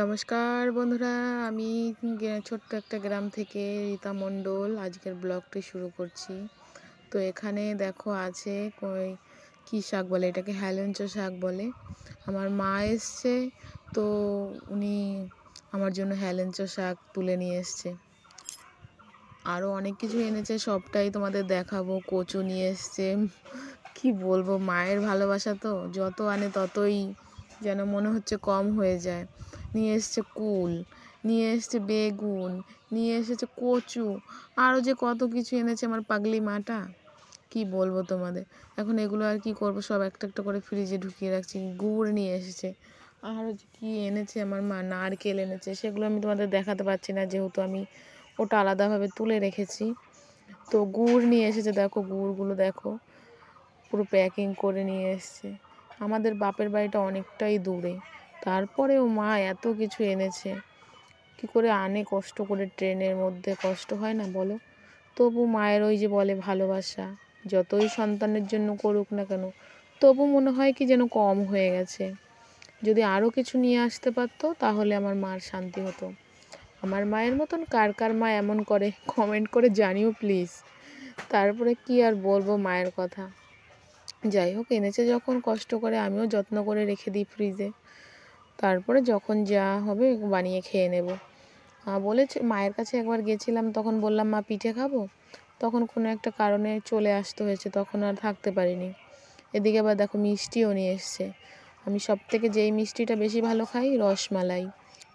নমস্কার বন্ধুরা, আমি ছোট্ট একটা গ্রাম থেকে রীতা মণ্ডল আজকের ব্লগটি শুরু করছি। তো এখানে দেখো আছে কী শাক বলে, এটাকে হেলেঞ্চো শাক বলে। আমার মা এসছে, তো উনি আমার জন্য হেলেঞ্চো শাক তুলে নিয়ে এসছে। আরও অনেক কিছু এনেছে, সবটাই তোমাদের দেখাবো। কচু নিয়ে এসছে, কি বলবো, মায়ের ভালোবাসা তো যত আনে ততই যেন মনে হচ্ছে কম হয়ে যায়। নিয়ে এসছে কুল, নিয়ে এসছে বেগুন, নিয়ে এসেছে কচু, আরও যে কত কিছু এনেছে আমার পাগলি মাটা, কি বলবো তোমাদের। এখন এগুলো আর কি করব, সব একটা একটা করে ফ্রিজে ঢুকিয়ে রাখছি। গুড় নিয়ে এসেছে, আরও যে কী এনেছে আমার মা, নারকেল এনেছে, সেগুলো আমি তোমাদের দেখাতে পারছি না যেহেতু আমি ওটা আলাদাভাবে তুলে রেখেছি। তো গুড় নিয়ে এসেছে, দেখো গুড়গুলো দেখো পুরো প্যাকিং করে নিয়ে এসছে। আমাদের বাপের বাড়িটা অনেকটাই দূরে, তারপরেও মা এত কিছু এনেছে। কি করে আনে কষ্ট করে, ট্রেনের মধ্যে কষ্ট হয় না বলো। তবু মায়ের ওই যে বলে ভালোবাসা, যতই সন্তানের জন্য করুক না কেন, তবু মনে হয় কি যেন কম হয়ে গেছে। যদি আরও কিছু নিয়ে আসতে পারতো তাহলে আমার মার শান্তি হতো। আমার মায়ের মতন কার কার মা এমন করে কমেন্ট করে জানিও প্লিজ। তারপরে কি আর বলবো মায়ের কথা। যাই হোক, এনেছে যখন কষ্ট করে, আমিও যত্ন করে রেখে দিই ফ্রিজে। তারপরে যখন যা হবে বানিয়ে খেয়ে নেব। বলেছে, মায়ের কাছে একবার গেছিলাম, তখন বললাম মা পিঠে খাবো, তখন কোনো একটা কারণে চলে আসতে হয়েছে, তখন আর থাকতে পারিনি। এদিকে আবার দেখো মিষ্টিও নিয়ে এসছে। আমি সব থেকে যেই মিষ্টিটা বেশি ভালো খাই, রসমালাই।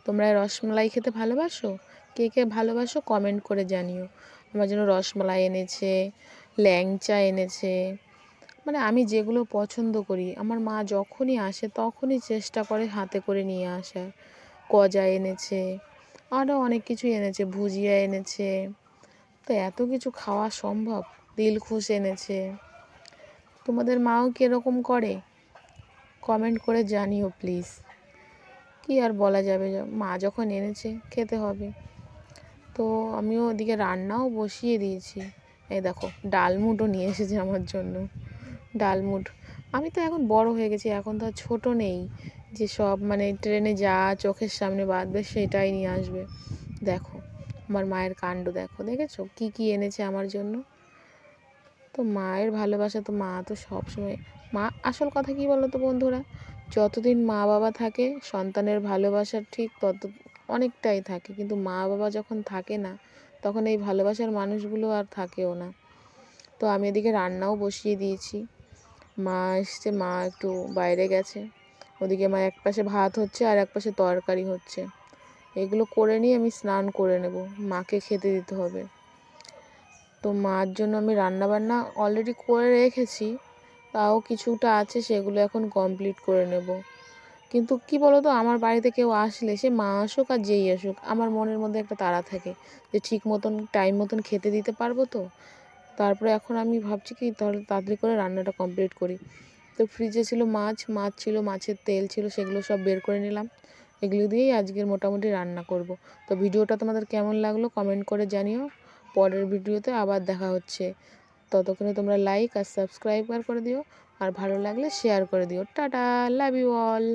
তোমরা রসমালাই খেতে ভালোবাসো? কে কে ভালোবাসো কমেন্ট করে জানিও। আমার জন্য রসমালাই এনেছে, ল্যাংচা এনেছে, মানে আমি যেগুলো পছন্দ করি আমার মা যখনই আসে তখনই চেষ্টা করে হাতে করে নিয়ে আসার। গজা এনেছে, আরও অনেক কিছু এনেছে, ভুজিয়া এনেছে। তো এত কিছু খাওয়া সম্ভব? দিলখুশ এনেছে। তোমাদের মাও কীরকম করে কমেন্ট করে জানিও প্লিজ। কি আর বলা যাবে, মা যখন এনেছে খেতে হবে। তো আমিও ওদিকে রান্নাও বসিয়ে দিয়েছি। এই দেখো ডালমুটও নিয়ে এসেছে আমার জন্য, ডালমুট। আমি তো এখন বড় হয়ে গেছি, এখন তো আর ছোটো নেই যে সব মানে ট্রেনে যা চোখের সামনে বাঁধবে সেটাই নিয়ে আসবে। দেখো আমার মায়ের কাণ্ড, দেখেছো কি কি এনেছে আমার জন্য। তো মায়ের ভালোবাসা তো, মা তো সবসময় মা। আসল কথা কি বলো তো বন্ধুরা, যতদিন মা বাবা থাকে সন্তানের ভালোবাসা ঠিক তত অনেকটাই থাকে, কিন্তু মা বাবা যখন থাকে না তখন এই ভালোবাসার মানুষগুলো আর থাকেও না। তো আমি এদিকে রান্নাও বসিয়ে দিয়েছি। মা এসছে, মা একটু বাইরে গেছে। ওদিকে মা এক পাশে ভাত হচ্ছে আর এক পাশে তরকারি হচ্ছে। এগুলো করে নিয়ে আমি স্নান করে নেব, মাকে খেতে দিতে হবে। তো মার জন্য আমি রান্নাবান্না অলরেডি করে রেখেছি, তাও কিছুটা আছে, সেগুলো এখন কমপ্লিট করে নেব। কিন্তু কি বলো তো, আমার বাড়িতে কেউ আসলে, সে মা আসুক আর যেই আসুক, আমার মনের মধ্যে একটা তাড়া থাকে যে ঠিক মতন টাইম মতন খেতে দিতে পারবো তো। তারপরে এখন আমি ভাবছি কি তাহলে তাড়াতাড়ি করে রান্নাটা কমপ্লিট করি। তো ফ্রিজে ছিল মাছ ছিল, মাছের তেল ছিল, সেগুলো সব বের করে নিলাম। এগুলো দিয়েই আজকের মোটামুটি রান্না করব। তো ভিডিওটা তোমাদের কেমন লাগলো কমেন্ট করে জানিও। পরের ভিডিওতে আবার দেখা হচ্ছে, ততক্ষণে তোমরা লাইক আর সাবস্ক্রাইব করে দিও, আর ভালো লাগলে শেয়ার করে দিও। Ta ta, love you all.